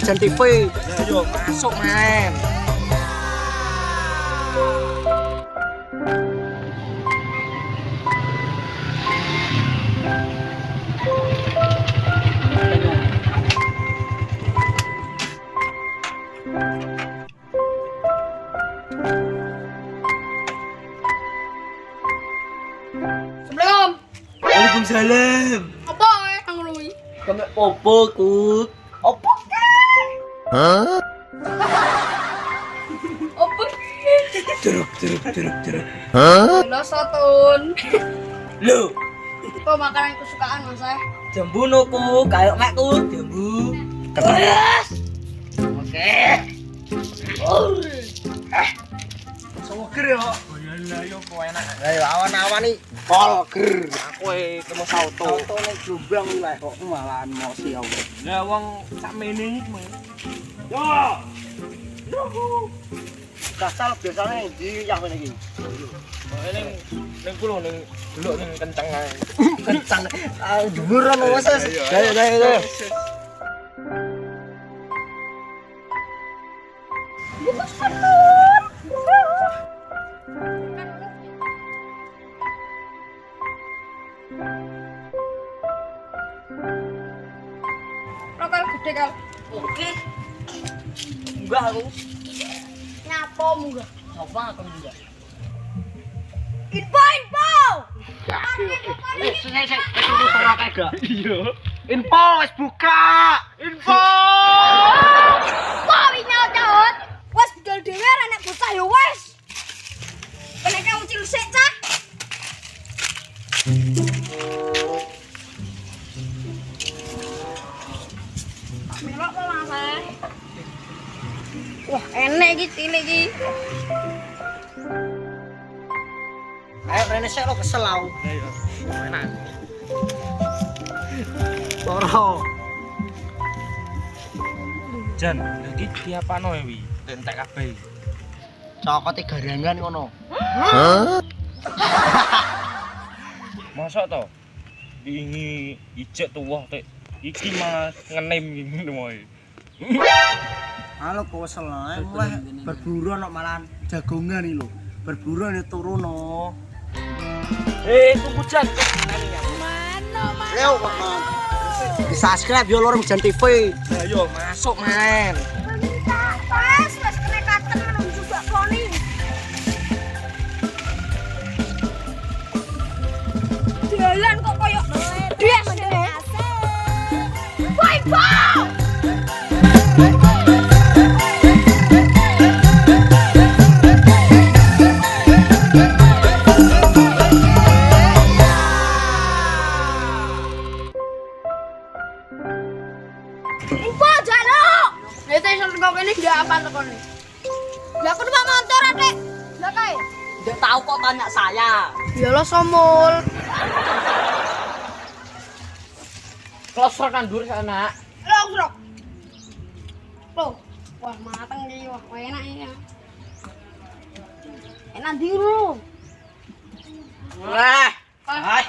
Merjan TV. Ayo masuk men. Assalamualaikum. Waalaikumsalam. Apa yang ngelui? Kamu opo kuk? Opo? Apa? Jeruk. Lo sotun. Lo, Itu makanan kesukaan mas saya. jambu no kuk, kayak mek kuk, jambu. Yes. Oke. Seger ya. Lah yo kok enak. Ayo awan-awan nih. Kolger. Aku temu sauto. Auto ning Jombang iki lah kok malahan emosi aku. Lah wong sakmene iki mah. Yo. Kasal biasanya di yang ini iki. Ning kulo ning delok ning kenceng ae. Kencang. Dhuwuran wes. Ayo. Lokal gede kal. Oke. Enggak aku. Nyapo munggah. Apa aku enggak? Info. Iya. Info wis buka. Info. Wah, nyaut. Wes budal dhewe ra nek bocah ya wes. Peneke ucil sik cah. Melok kok Mas. Wah, enek iki cilik iki. Ayo rene sik lo kesel aku. Ayo. Enak. Loro. Jan, iki diapano wi? Entek kabeh. Cokote garangan ngono. Mosok to? Wingi ijek tuwah tek. Iki malah ngenem ngene wae. Halo kok kesel ae mulai berburu ana malahan jagongan iki lho. Berburu ne turu no. Tunggu Jan. Ayo Pak. Di subscribe yo loro Merjan TV. Ayo masuk men. Wes kena katen menunggu Mbak Poni. Jalan kok koyo des. Bye bye. Info jaluk. Itu iso kok kene ndak apa tekone. Lah aku numpak motor Atik. Lah kae. Ndak tahu kok tanya saya. Ya lo somul. Klosor nandur sana. Lo grok. Lo. Wah, mateng iki wah enak ya. Enak ndi lu? Wah. Bak.